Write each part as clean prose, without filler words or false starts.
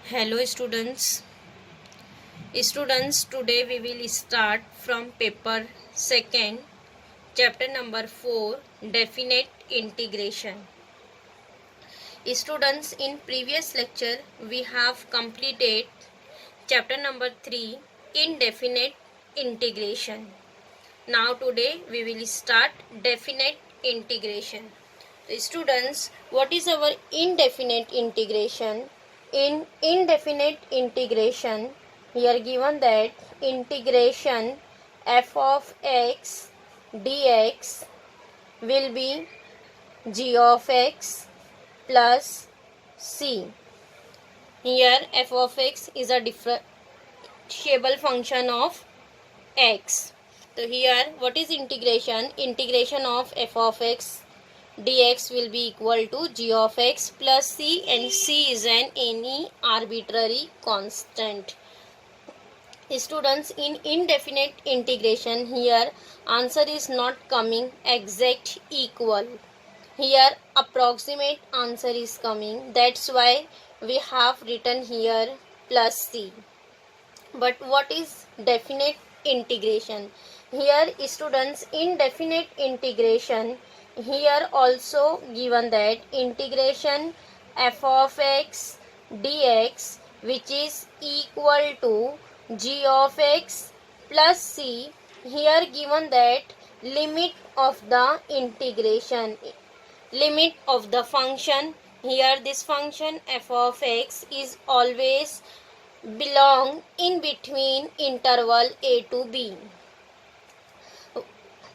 Hello students, today we will start from paper 2nd, chapter number 4, definite integration. Students, in previous lecture we have completed chapter number 3, indefinite integration. Now today we will start definite integration. So students, what is our indefinite integration? In indefinite integration, we are given that integration f of x dx will be g of x plus c. Here f of x is a differentiable function of x. So here what is integration? Integration of f of x dx will be equal to g of x plus c, and c is any arbitrary constant. Students, in indefinite integration, here answer is not coming exact equal. Here approximate answer is coming. That's why we have written here plus c. But what is definite integration? Here students, in definite integration, here also given that integration f of x dx which is equal to g of x plus c. Here given that limit of the integration, limit of the function. Here this function f of x is always belong in between interval a to b.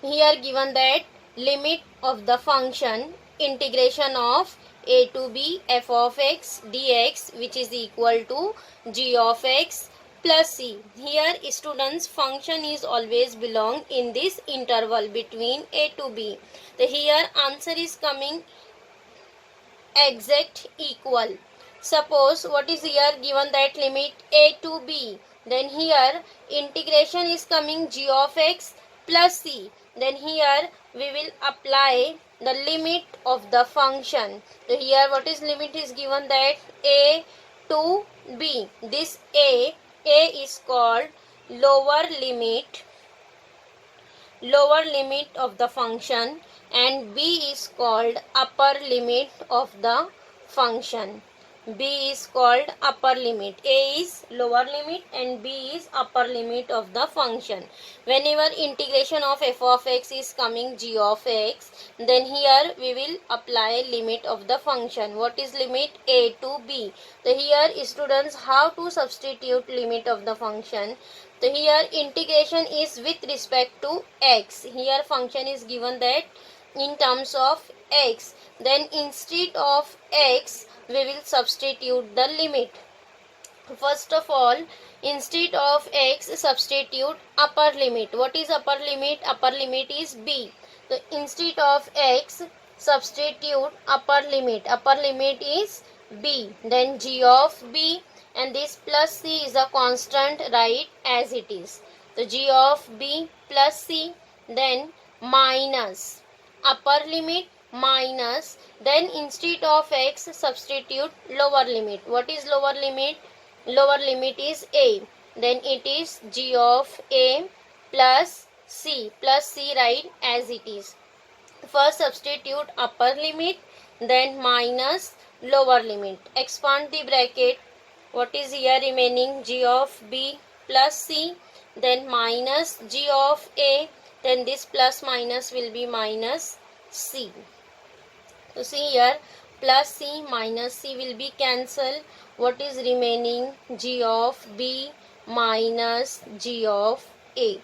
Here given that limit of the function integration of a to b f of x dx which is equal to g of x plus c. Here students, function is always belong in this interval between a to b. So here answer is coming exact equal. Suppose what is here given that limit a to b, then here integration is coming g of x plus c. Then here we will apply the limit of the function. So here what is limit is given that a to b. This a is called lower limit of the function, and b is called upper limit of the function. B is called upper limit. A is lower limit and B is upper limit of the function. Whenever integration of f of x is coming g of x, then here we will apply limit of the function. What is limit? A to b. So here students, how to substitute limit of the function? So here integration is with respect to x. Here function is given that in terms of x. Then instead of x, we will substitute the limit. First of all, instead of x, substitute upper limit. What is upper limit? Upper limit is b. So instead of x, substitute upper limit. Upper limit is b. Then g of b, and this plus c is a constant, right, as it is. So g of b plus c, then minus upper limit minus, then instead of x substitute lower limit. What is lower limit? Lower limit is a, then it is g of a plus c, right, as it is. First substitute upper limit, then minus lower limit. Expand the bracket. What is here remaining? G of b plus c, then minus g of a, then this plus minus will be minus c. So see here, plus c minus c will be cancelled. What is remaining? G of b minus g of a.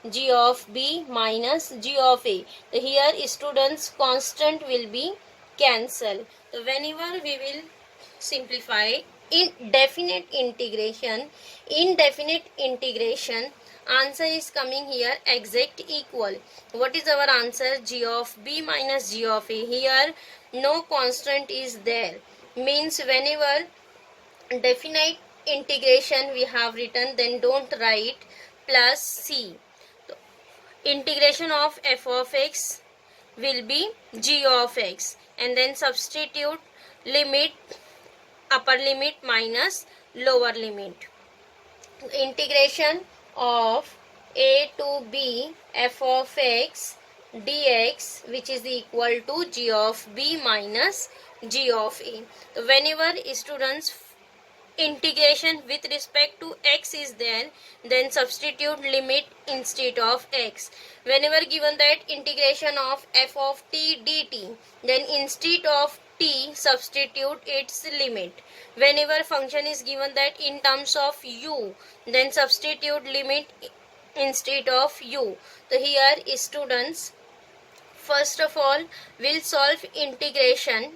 G of b minus g of a. So here students, constant will be cancelled. So whenever we will simplify in definite integration, answer is coming here exact equal. What is our answer? G of b minus g of a. Here no constant is there, means whenever definite integration we have written, then don't write plus c. So, integration of f of x will be g of x, and then substitute limit, upper limit minus lower limit. Integration of a to b f of x dx, which is equal to g of b minus g of a. So whenever students integration with respect to x is there, then substitute limit instead of x. Whenever given that integration of f of t dt, then instead of t substitute its limit. Whenever function is given that in terms of u, then substitute limit instead of u. So here students first of all will solve integration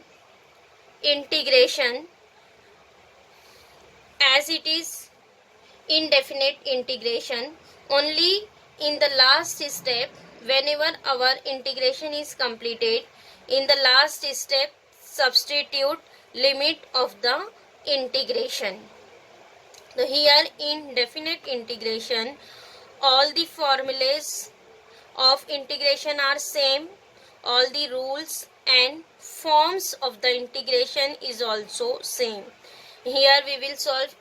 as it is indefinite integration. Only in the last step, whenever our integration is completed, in the last step substitute limit of the integration. So here in definite integration, all the formulas of integration are same, all the rules and forms of the integration is also same. Here we will solve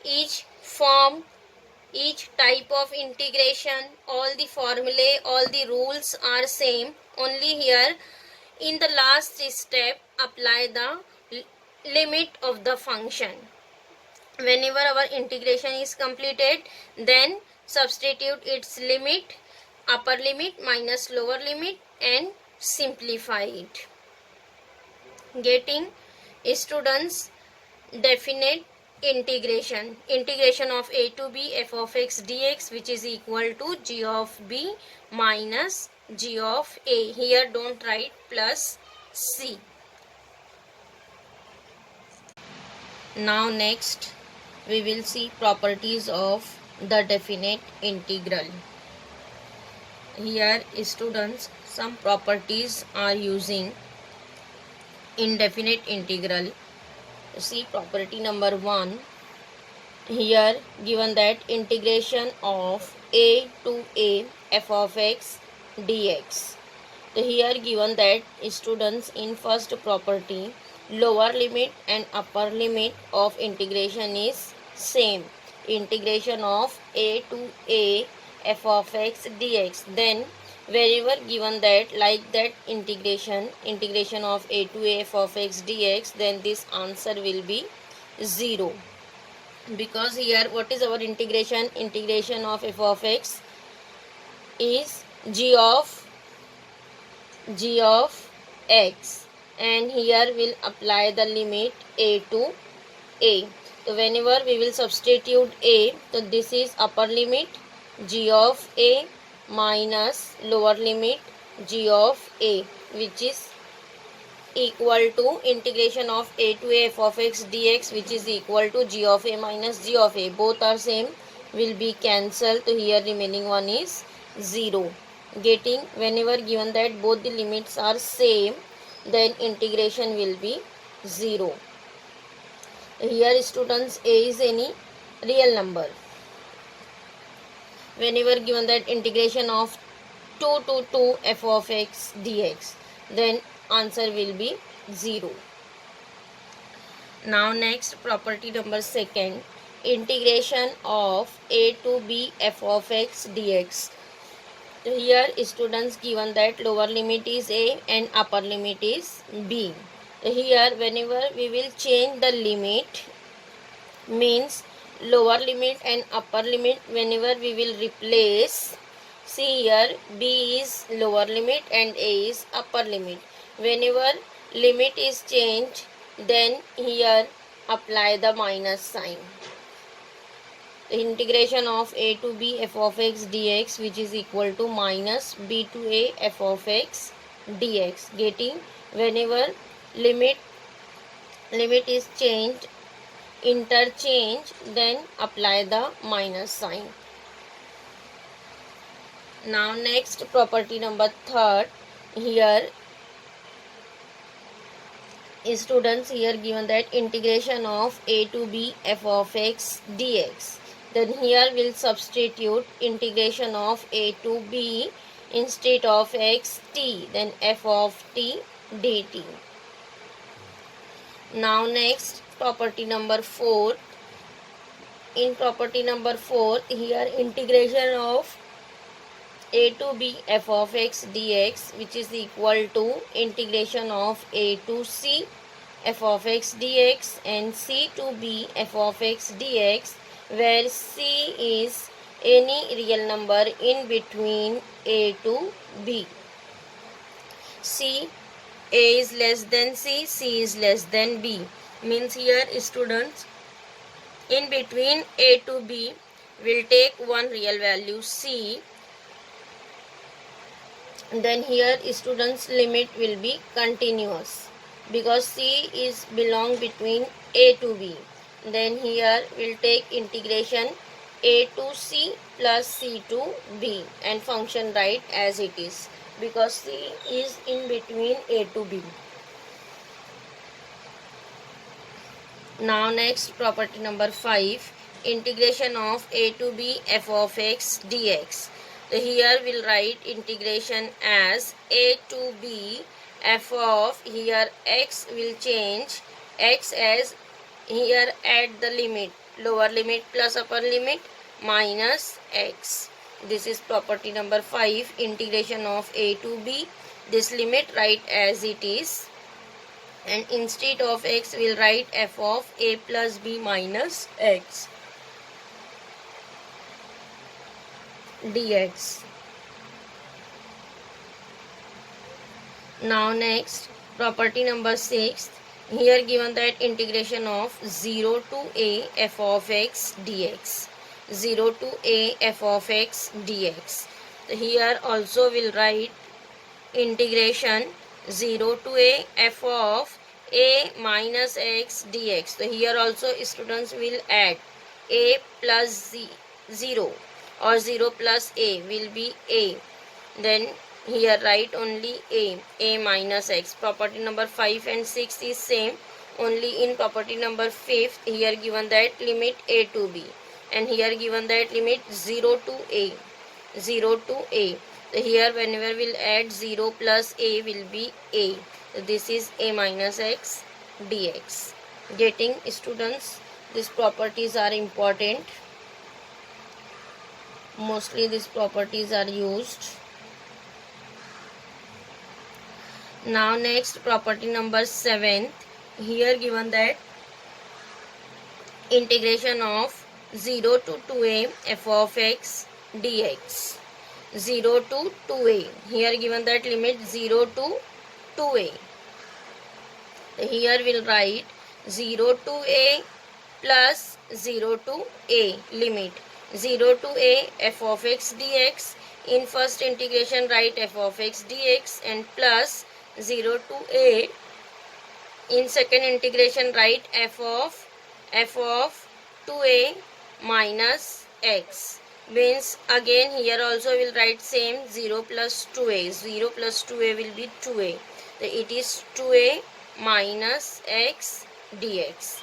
each form, each type of integration, all the formulae, all the rules are same. Only here in the last step apply the limit of the function. Whenever our integration is completed, then substitute its limit, upper limit minus lower limit, and simplify it. Getting students definite integration of a to b f of x dx, which is equal to g of b minus g of a. Here don't write plus c. Now next we will see properties of the definite integral. Here students, some properties are using indefinite integral. See property number 1. Here given that integration of a to a f of x dx. So here given that students, in first property, lower limit and upper limit of integration is same. Integration of a to a f of x dx. Then wherever given that like that integration of a to a f of x dx, then this answer will be 0, because here what is our integration of f of x is g of x, and here will apply the limit a to a. So whenever we will substitute a, so this is upper limit g of a minus lower limit g of a, which is equal to integration of a to a f of x dx, which is equal to g of a minus g of a. Both are same, will be cancelled. So here remaining one is 0. Getting whenever given that both the limits are same, then integration will be 0. Here students, a is any real number. Whenever given that integration of 2 to 2 f of x dx, then answer will be 0. Now next property number 2, integration of a to b f of x dx. So here students, given that lower limit is a and upper limit is b. So here whenever we will change the limit, means lower limit and upper limit, whenever we will replace, see here b is lower limit and a is upper limit. Whenever limit is changed, then here apply the minus sign. The integration of a to b f of x dx, which is equal to minus b to a f of x dx. Getting whenever limit is changed, interchange, then apply the minus sign. Now next property number 3, here students, here given that integration of a to b f of x dx, then here we'll substitute integration of a to b instead of x t, then f of t dt. Now next property number 4, in property number 4, here integration of a to b f of x dx, which is equal to integration of a to c f of x dx and c to b f of x dx, where c is any real number in between a to b. C, a is less than c, c is less than b. Means here students, in between a to b will take one real value c. Then here students limit will be continuous because c is belong between a to b. Then here will take integration a to c plus c to b and function write as it is because c is in between a to b. Now next property number 5, integration of a to b f of x dx. So here we'll write integration as a to b f of, here x will change x as, here add the limit, lower limit plus upper limit minus x. This is property number 5, integration of a to b. This limit write as it is, and instead of x we'll write f of a plus b minus x dx. Now next property number 6, here given that integration of 0 to a f of x dx, 0 to a f of x dx. So here also we'll write integration 0 to a f of a minus x dx. So here also students will add a plus 0 or 0 plus a will be a. Then here write only a minus x. Property number 5 and 6 is same, only in property number 5 here given that limit a to b and here given that limit 0 to a, 0 to a. So here whenever we'll add 0 plus a will be a. So this is a minus x dx. Getting students, these properties are important. Mostly these properties are used. Now next property number 7, here given that integration of 0 to 2a f of x dx, 0 to 2a, here given that limit 0 to 2a. Here we'll write 0 to a plus 0 to a, limit 0 to a f of x dx. In first integration write f of x dx and plus 0 to a. In second integration write f of 2a minus x. Means again here also will write same 0 plus 2a. 0 plus 2a will be 2a. So it is 2a minus x dx.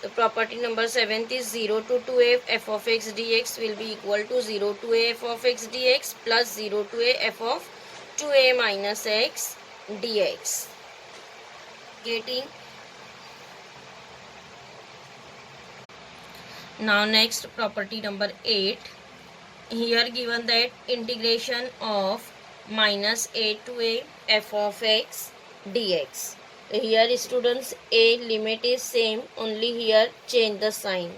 The property number 7 is 0 to 2a f of x dx will be equal to 0 to a f of x dx plus 0 to a f of 2a minus x dx. Getting. Now next property number 8, here given that integration of minus a to a f of x dx. Here students, a limit is same, only here change the sign.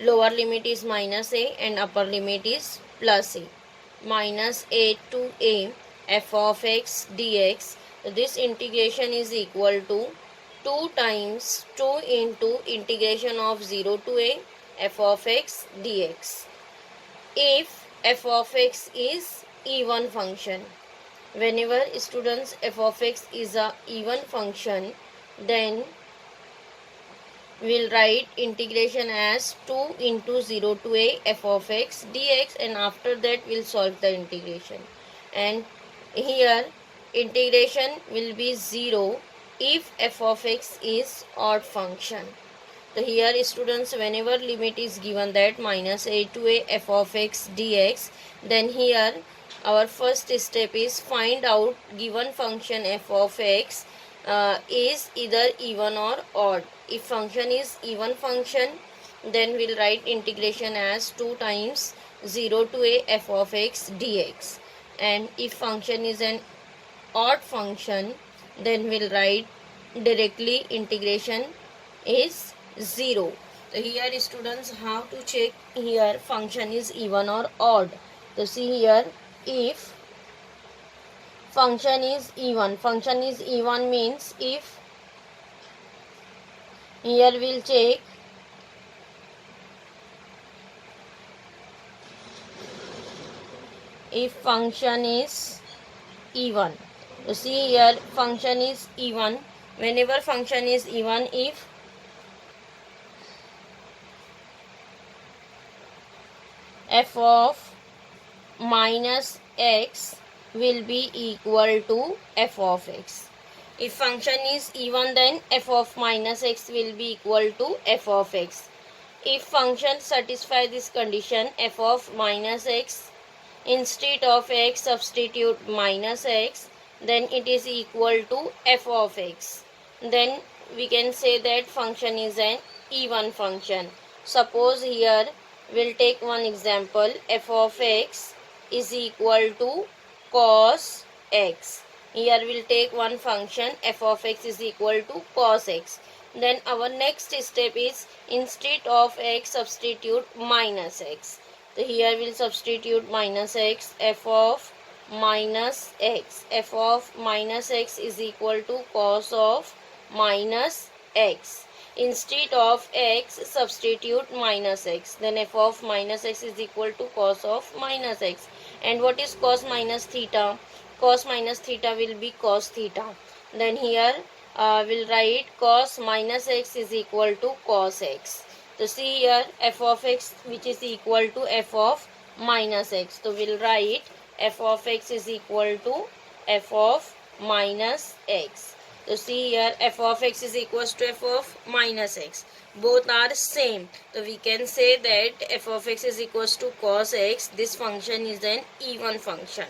Lower limit is minus a and upper limit is plus a. Minus a to a f of x dx. This integration is equal to 2 times 2 into integration of 0 to a f of x dx. If f of x is even function, whenever students f of x is a even function, then we'll write integration as 2 into 0 to a f of x dx, and after that we'll solve the integration. And here integration will be 0 if f of x is odd function. So here students, whenever limit is given that minus a to a f of x dx, then here our first step is find out given function f of x is either even or odd. If function is even function, then we'll write integration as 2 times 0 to a f of x dx. And if function is an odd function, then we'll write directly integration is 0. So here students, how to check here function is even or odd. So see here, if function is even means if here we'll check if function is even. So see here, function is even. Whenever function is even, if f of minus x will be equal to f of x. If function is even, then f of minus x will be equal to f of x. If function satisfy this condition, f of minus x, instead of x substitute minus x, then it is equal to f of x. Then we can say that function is an even function. Suppose here we'll take one example, f of x is equal to cos x. Here we'll take one function, f of x is equal to cos x. Then our next step is, instead of x substitute minus x. So here we'll substitute minus x, f of minus x. f of minus x is equal to cos of minus x. Instead of x substitute minus x, then f of minus x is equal to cos of minus x. And what is cos minus theta? Cos minus theta will be cos theta. Then here we'll write cos minus x is equal to cos x. So see here, f of x which is equal to f of minus x. So we'll write f of x is equal to f of minus x. So see here, f of x is equal to f of minus x. Both are same. So we can say that f of x is equal to cos x. This function is an even function.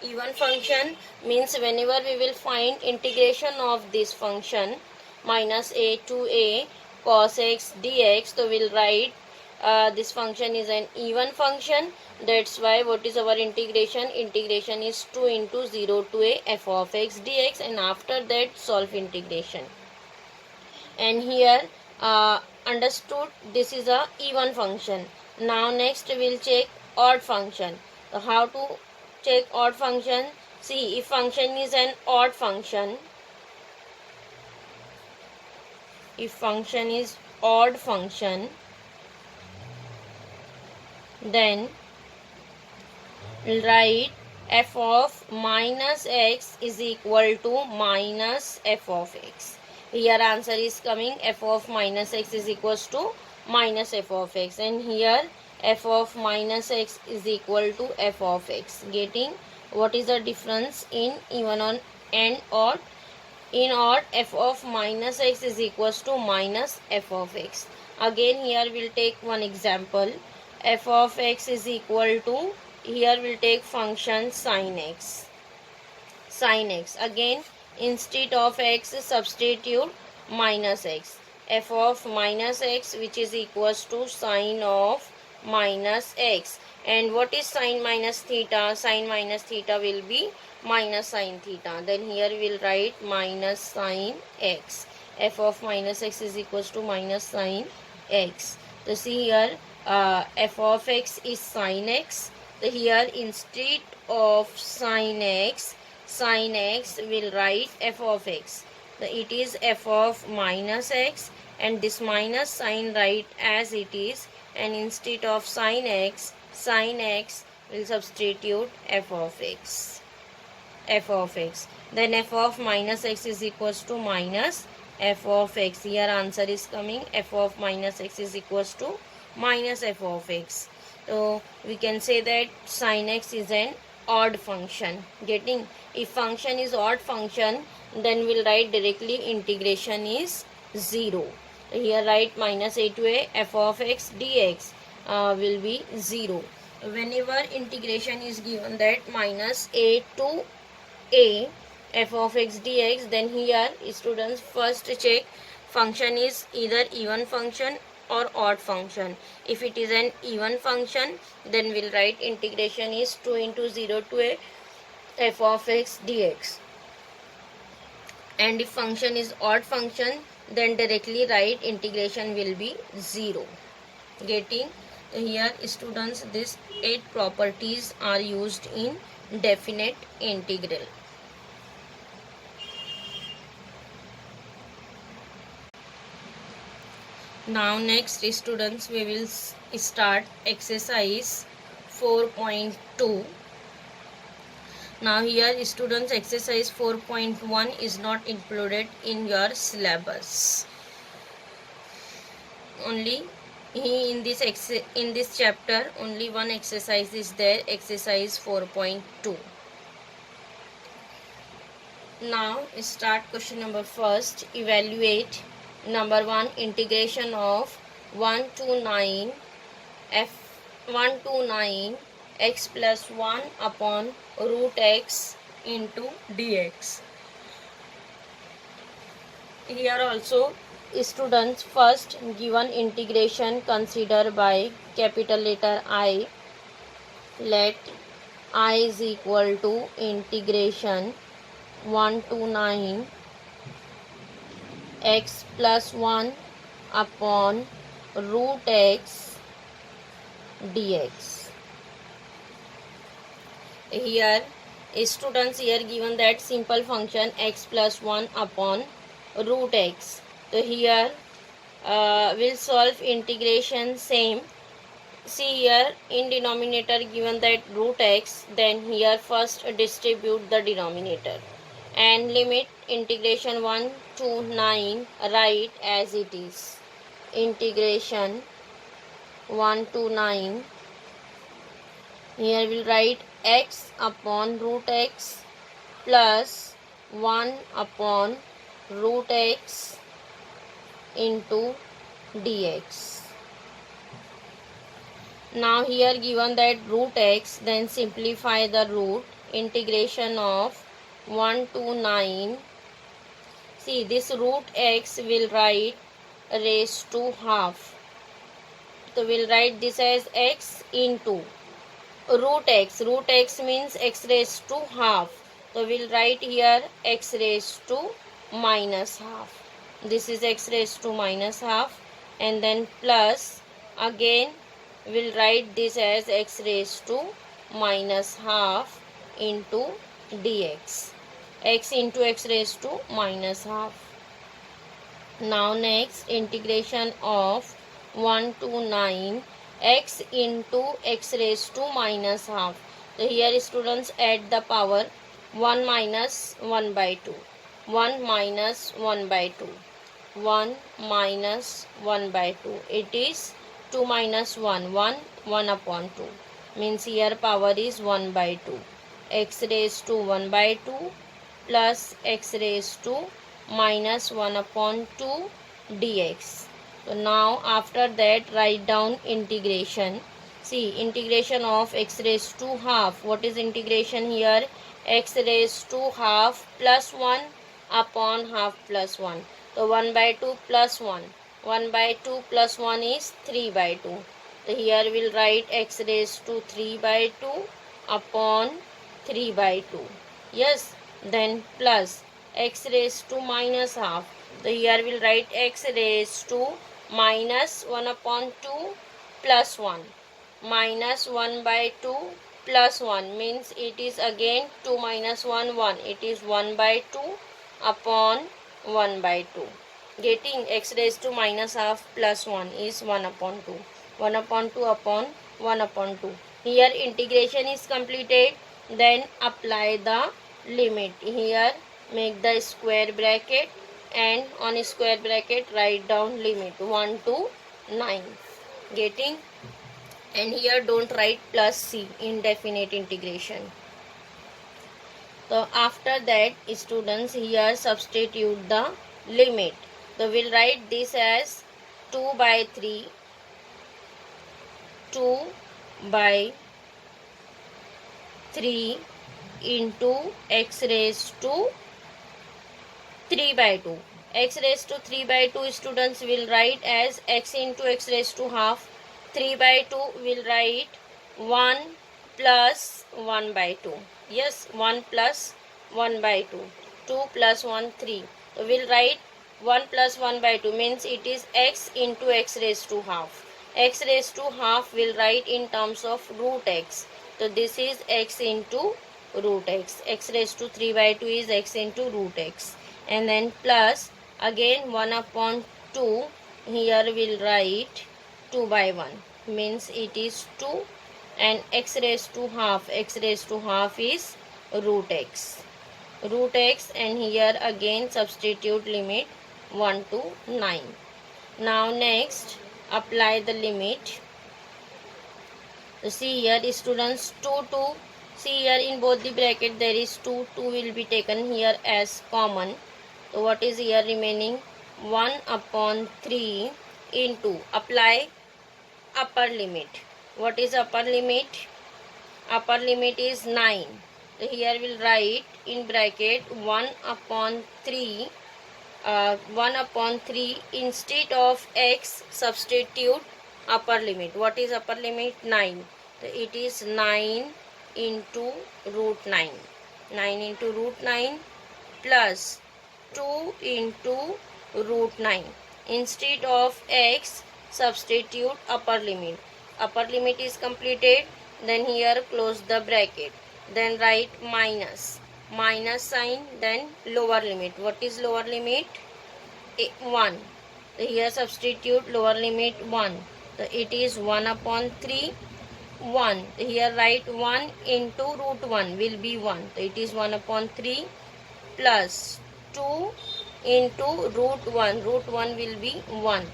Even function means whenever we will find integration of this function minus a to a cos x dx, so we'll write this function is an even function. That's why what is our integration? Integration is 2 into 0 to a f of x dx, and after that solve integration. And here understood, this is a even function. Now next we'll check odd function. So how to check odd function? See, if function is an odd function, if function is odd function, then we'll write f of minus x is equal to minus f of x. Here answer is coming, f of minus x is equals to minus f of x, and here f of minus x is equal to f of x. Getting what is the difference in even and odd? In odd, f of minus x is equals to minus f of x. Again here we'll take one example, f of x is equal to, here we'll take function sin x. Sin x, again instead of x substitute minus x. f of minus x which is equals to sin of minus x. And what is sin minus theta? Sin minus theta will be minus sin theta. Then here we'll write minus sin x. f of minus x is equals to minus sin x. So see here, f of x is sin x. So here instead of sin x will write f of x. So it is f of minus x, and this minus sign write as it is, and instead of sin x will substitute f of x. Then f of minus x is equals to minus f of x. Here answer is coming, f of minus x is equals to minus f of x. So we can say that sin x is an odd function. Getting, if function is odd function, then we'll write directly integration is 0. Here write minus a to a f of x dx will be 0. Whenever integration is given that minus a to a f of x dx, then here students first check function is either even function or odd function. If it is an even function, then we'll write integration is 2 into 0 to a f of x dx. And if function is odd function, then directly write integration will be 0. Getting? Here students, these 8 properties are used in definite integral. Now next students, we will start exercise 4.2. Now here students, exercise 4.1 is not included in your syllabus. Only in this chapter only one exercise is there, exercise 4.2. Now start question number first. Evaluate number 1, integration of 1 to 9 x plus 1 upon root x into dx. Here also students, first given integration consider by capital letter I. Let I is equal to integration 1 to 9 x plus 1 upon root x dx. Here students, here given that simple function x plus 1 upon root x. So here we'll solve integration same. See here in denominator given that root x, then here first distribute the denominator and limit integration 1 to 9 write as it is. Integration 1 to 9. Here we'll write x upon root x plus 1 upon root x into dx. Now here given that root x, then simplify the root. Integration of 1 to 9. See, this root x will write raised to half. So we'll write this as x into root x. Root x means x raised to half. So we'll write here x raised to minus half. This is x raised to minus half, and then plus again we'll write this as x raised to minus half into dx. X into x raised to minus half. Now next integration of 1 to 9 x into x raised to minus half. So here students add the power 1 minus 1 by 2. 1 minus 1 by 2. 1 minus 1 by 2. It is 2 minus 1. 1 upon 2. Means here power is 1 by 2. X raised to 1 by 2 plus x raised to minus 1 upon 2 dx. So now after that write down integration. See, integration of x raised to half. What is integration here? X raised to half plus 1 upon half plus 1. So 1 by 2 plus 1. 1 by 2 plus 1 is 3 by 2. So here we'll write x raised to 3 by 2 upon 3 by 2. Yes, then plus x raised to minus half. So here we'll write x raised to minus 1 upon 2 plus 1. Minus 1 by 2 plus 1 means it is again 2 minus 1, 1. It is 1 by 2 upon 1 by 2. Getting x raised to minus half plus 1 is 1 upon 2. 1 upon 2 upon 1 upon 2. Here integration is completed. Then apply the limit. Here make the square bracket and on square bracket write down limit 1 to 9. Getting? And here don't write plus c, indefinite integration. So after that students, here substitute the limit. So we'll write this as 2 by 3, 2 by 3 into x raised to 3 by 2. x raised to 3 by 2 students will write as x into x raised to half. 3 by 2 will write 1 plus 1 by 2. Yes, 1 plus 1 by 2. 2 plus 1, 3. So we'll write 1 plus 1 by 2 means it is x into x raised to half. X raised to half will write in terms of root x. So this is x into root x. X raised to 3 by 2 is x into root x. And then plus again 1 upon 2, here we'll write 2 by 1 means it is 2, and x raised to half is root x. And here again substitute limit 1 to 9. Now next apply the limit. So see here students, 2, see here in both the bracket there is 2 will be taken here as common. So what is here remaining? 1 upon 3 into, apply upper limit. What is upper limit? Upper limit is 9. So here we'll write in bracket 1 upon 3. 1 upon 3 instead of x substitute upper limit. What is upper limit? 9. So it is 9 into root 9. 9 into root 9 plus 2 into root 9. Instead of x substitute upper limit. Upper limit is completed. Then here close the bracket. Then write minus sign, then lower limit. What is lower limit? 1. So here substitute lower limit 1. So it is 1 upon 3, 1. Here write 1 into root 1 will be 1. So it is 1 upon 3 plus 2 into root 1. Root 1 will be 1.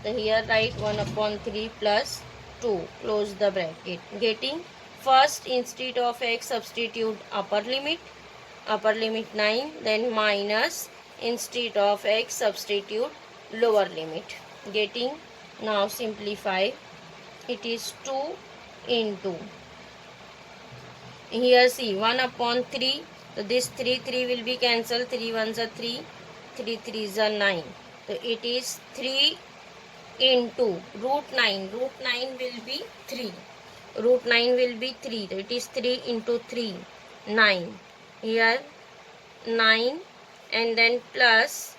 So here write 1 upon 3 plus 2. Close the bracket. Getting first instead of x substitute upper limit 9. Then minus instead of x substitute lower limit. Getting, now simplify. It is 2 into, here see 1 upon 3. So this 3 will be cancelled. 3 ones are 3. 3 3s are 9. So it is 3 into root 9. Root 9 will be 3. Root 9 will be 3. So it is 3 into 3. 9. Here 9 and then plus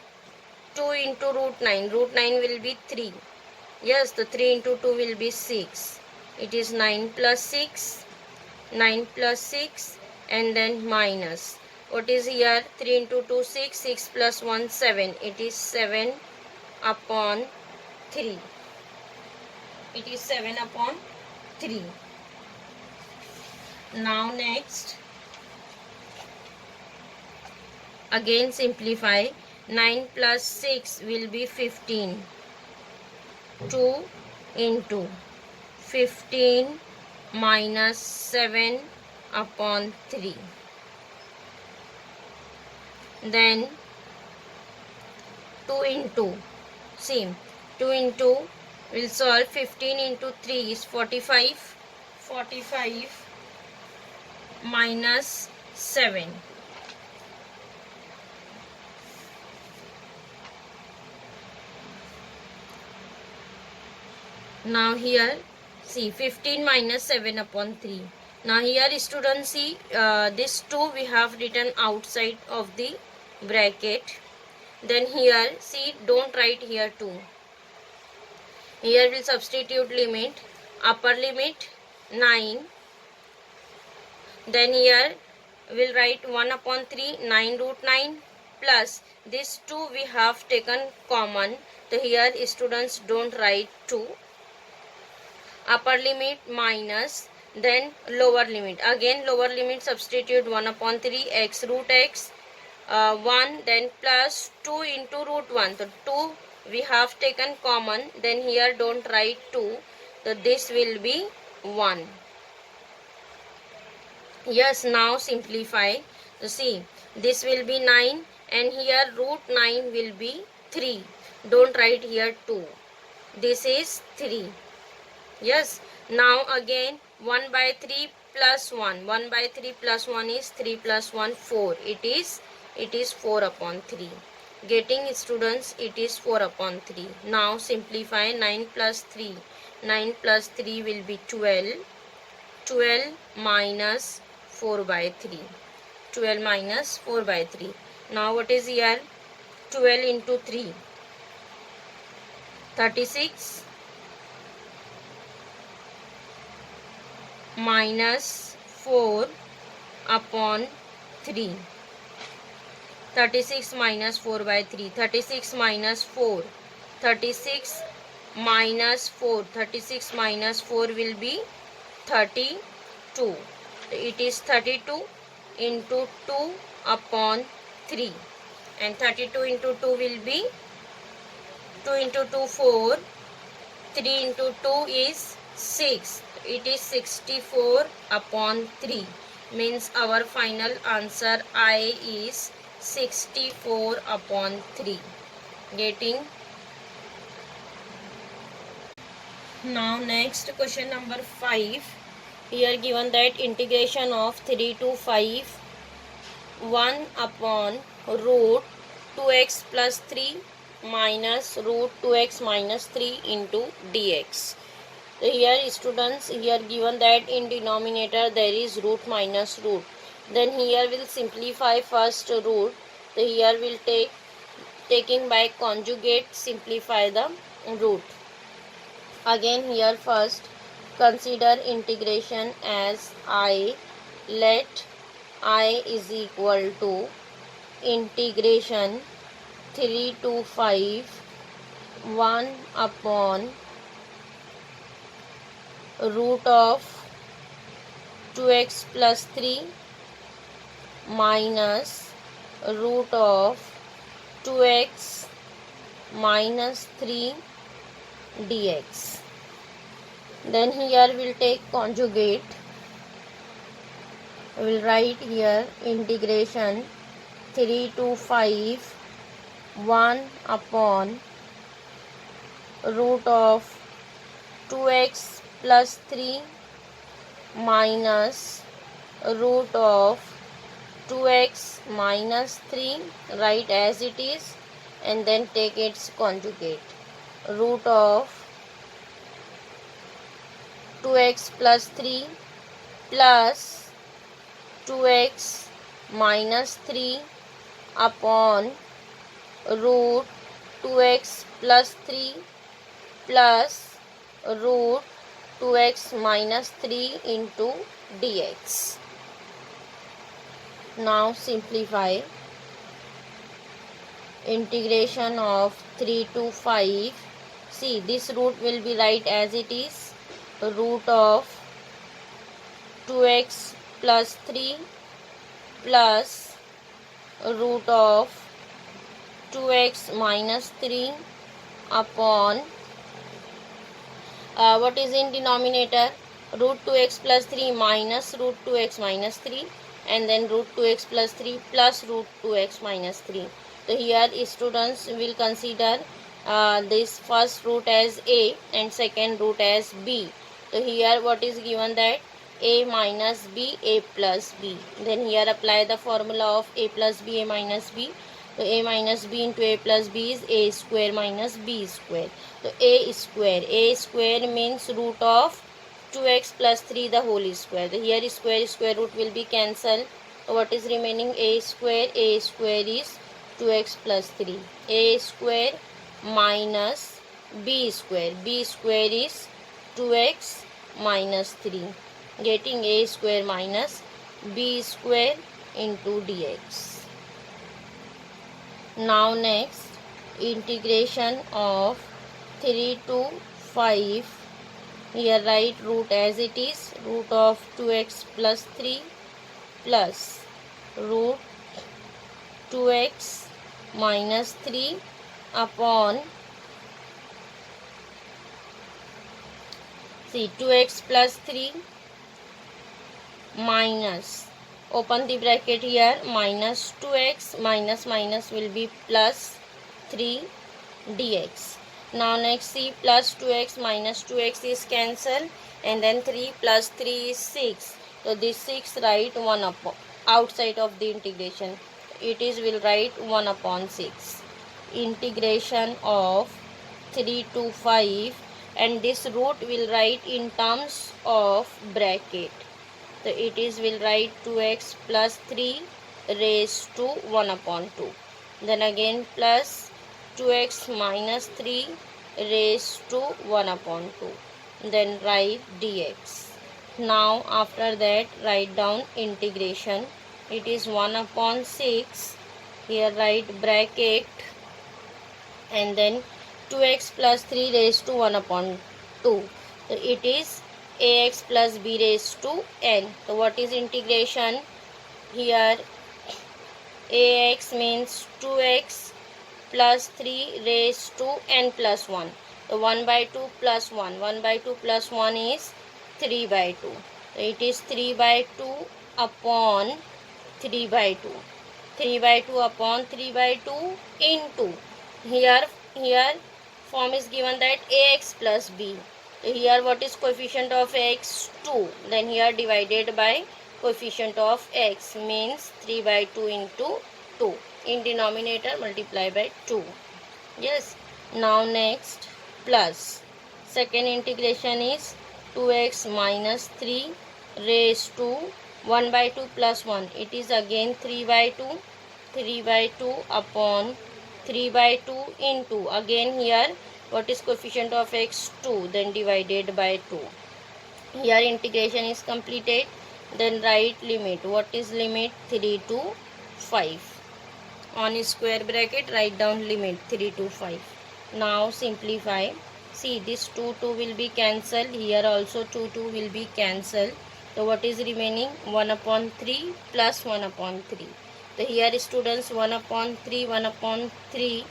2 into root 9. Root 9 will be 3. Yes, the 3 into 2 will be 6. It is 9 plus 6. 9 plus 6 and then minus. What is here? 3 into 2, 6. 6 plus 1, 7. It is 7 upon 3. It is 7 upon 3. Now next, again simplify. 9 plus 6 will be 15. 2 into 15 minus 7 upon 3. Then 2 into, same, 2 into, we'll solve 15 into 3 is 45. 45 minus 7. Now here see 15 minus 7 upon 3. Now here students see this 2 we have written outside of the bracket. Then here see, don't write here 2. Here we'll substitute limit. Upper limit 9. Then here we'll write 1 upon 3, 9 root 9 plus this 2 we have taken common. So here students don't write 2. Upper limit minus, then lower limit. Again lower limit substitute 1 upon 3 x root x 1, then plus 2 into root 1. So 2 we have taken common. Then here don't write 2. So this will be 1. Yes, now simplify. So see, this will be 9 and here root 9 will be 3. Don't write here 2. This is 3. Yes, now again 1 by 3 plus 1. 1 by 3 plus 1 is 3 plus 1, 4. It is 4 upon 3. Getting students, it is 4 upon 3. Now simplify 9 plus 3. 9 plus 3 will be 12. 12 minus 4 by 3. 12 minus 4 by 3. Now what is here? 12 into 3. 36 minus 4 upon 3. 36 minus 4 by 3. 36 minus 4. 36 minus 4. 36 minus 4 will be 32. It is 32 into 2 upon 3. And 32 into 2 will be 2 into 2 4. 3 into 2 is 6. It is 64 upon 3. Means our final answer I is 64 upon 3. Getting? Now next question number 5. Here given that integration of 3 to 5 1 upon root 2x plus 3 minus root 2x minus 3 into dx. So here students, here given that in denominator there is root minus root. Then here will simplify first root. So here will taking by conjugate simplify the root. Again here first consider integration as I. Let I is equal to integration 3 to 5 1 upon root of 2x plus 3 minus root of 2x minus 3 dx. Then here we'll take conjugate. We will write here integration 3 to 5 1 upon root of 2x plus 3 minus root of 2x minus 3, write as it is, and then take its conjugate. Root of 2x plus 3 plus 2x minus 3 upon root 2x plus 3 plus root 2x minus 3 into dx. Now simplify. Integration of 3 to 5. See, this root will be right as it is. Root of 2x plus 3 plus root of 2x minus 3 upon what is in denominator? Root 2x plus 3 minus root 2x minus 3, and then root 2x plus 3 plus root 2x minus 3. So here students will consider this first root as a and second root as b. So here what is given, that a minus b, a plus b. Then here apply the formula of a plus b, a minus b. So a minus b into a plus b is a square minus b square. So a square means root of 2x plus 3 the whole square. So here square root will be cancelled. So what is remaining? A square is 2x plus 3. A square minus b square is 2x minus 3. Getting a square minus b square into dx. Now next, integration of 3 to 5. Here write root as it is. Root of 2x plus 3 plus root 2x minus 3 upon 2x plus 3 minus, open the bracket here, minus 2x minus will be plus 3 dx. Now next see, plus 2x minus 2x is cancelled, and then 3 plus 3 is 6. So this 6 write 1 upon outside of the integration. It is will write 1 upon 6. integration of 3 to 5, and this root will write in terms of bracket. So it is will write 2x plus 3 raised to 1 upon 2. Then again plus 2x minus 3 raised to 1 upon 2. Then write dx. Now after that write down integration. It is 1 upon 6. Here write bracket and then 2x plus 3 raised to 1 upon 2. So it is ax plus b raised to n. So what is integration? Here ax means 2x plus 3 raised to n plus 1. So 1 by 2 plus 1. 1 by 2 plus 1 is 3 by 2. So it is 3 by 2 upon 3 by 2. 3 by 2 upon 3 by 2 into. Here form is given that ax plus b. So here what is coefficient of x? 2. Then here divided by coefficient of x means 3 by 2 into 2. In denominator multiply by 2. Yes. Now next plus. Second integration is 2x minus 3 raised to 1 by 2 plus 1. It is again 3 by 2. 3 by 2 upon 3 by 2 into. Again here what is coefficient of x? 2. Then divided by 2. Here integration is completed. Then write limit. What is limit? 3 to 5. On square bracket write down limit 3 to 5. Now simplify. See this 2 will be cancelled. Here also 2 will be cancelled. So what is remaining? 1 upon 3 plus 1 upon 3. So here students 1 upon 3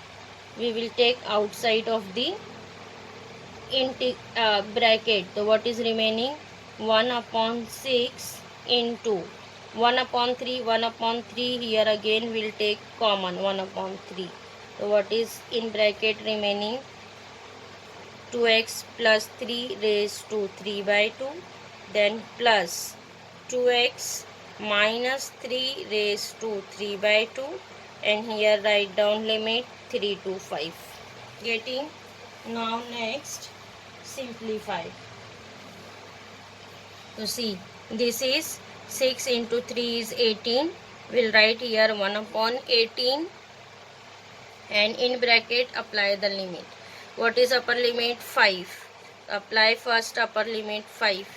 we will take outside of the bracket. So what is remaining? 1 upon 6 into 1 upon 3 here again will take common 1 upon 3. So what is in bracket remaining? 2x plus 3 raised to 3 by 2. Then plus 2x minus 3 raised to 3 by 2. And here write down limit 3 to 5. Getting? Now next simplify. So see this is 6 into 3 is 18. We'll write here 1 upon 18 and in bracket apply the limit. What is upper limit? 5. Apply first upper limit 5.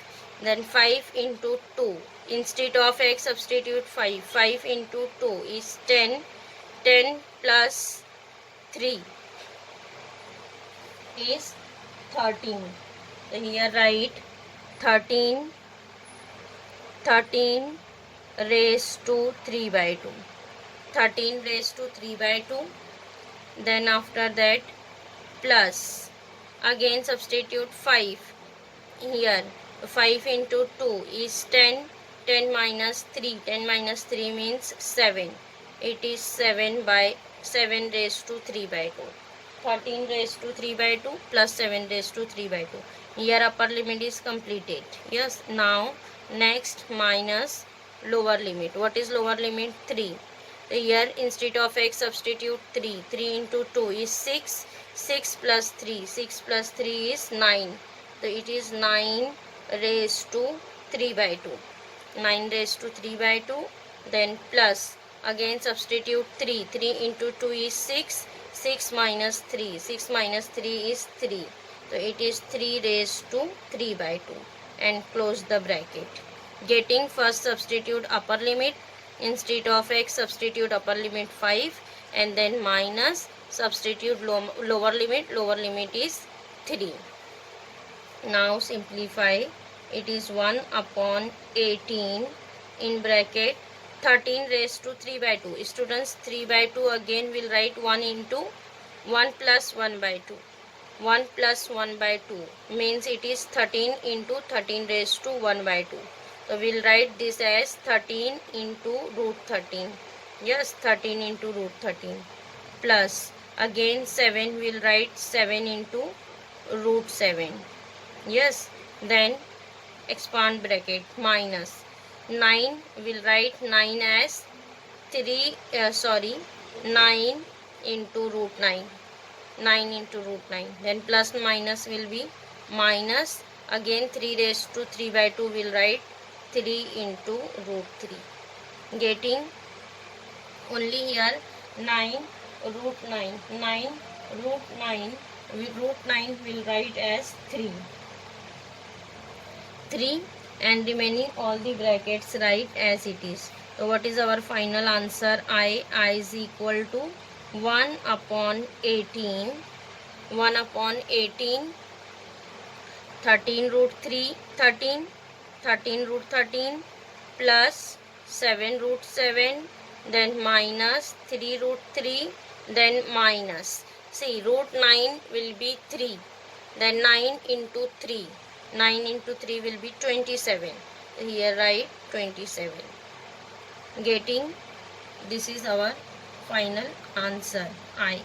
Then 5 into 2. Instead of x substitute 5. 5 into 2 is 10. 10 plus 3 is 13. So here write 13 raised to 3 by 2. 13 raised to 3 by 2. Then after that plus again substitute 5. Here 5 into 2 is 10. 10 minus 3. 10 minus 3 means 7. It is 7 raised to 3 by 2. 13 raised to 3 by 2 plus 7 raised to 3 by 2. Here upper limit is completed. Yes. Now next minus lower limit. What is lower limit? 3. Here instead of x substitute 3. 3 into 2 is 6. 6 plus 3. 6 plus 3 is 9. So it is 9 raised to 3 by 2. 9 raised to 3 by 2. Then plus again substitute 3. 3 into 2 is 6. 6 minus 3. 6 minus 3 is 3. So it is 3 raised to 3 by 2. And close the bracket. Getting first substitute upper limit. Instead of x substitute upper limit 5 and then minus substitute lower limit. Lower limit is 3. Now simplify. It is 1 upon 18 in bracket 13 raised to 3 by 2. Students 3 by 2 again will write 1 into 1 plus 1 by 2. 1 plus 1 by 2 means it is 13 into 13 raised to 1 by 2. So we'll write this as 13 into root 13. Yes, 13 into root 13. Plus again 7 will write 7 into root 7. Yes, then expand bracket minus 9 will write 9 as 9 into root 9. 9 into root 9. Then plus minus will be minus. Again 3 raised to 3 by 2 will write 3 into root 3. Getting only here 9 root 9. 9 root 9. Root 9 will write as 3. 3 and remaining all the brackets write as it is. So what is our final answer? I is equal to 1 upon 18. 1 upon 18. 13 root 3. 13. 13 root 13 plus 7 root 7. Then minus 3 root 3. Then minus. See, root 9 will be 3. Then 9 into 3. 9 into 3 will be 27. Here write 27. Getting, this is our final answer, I.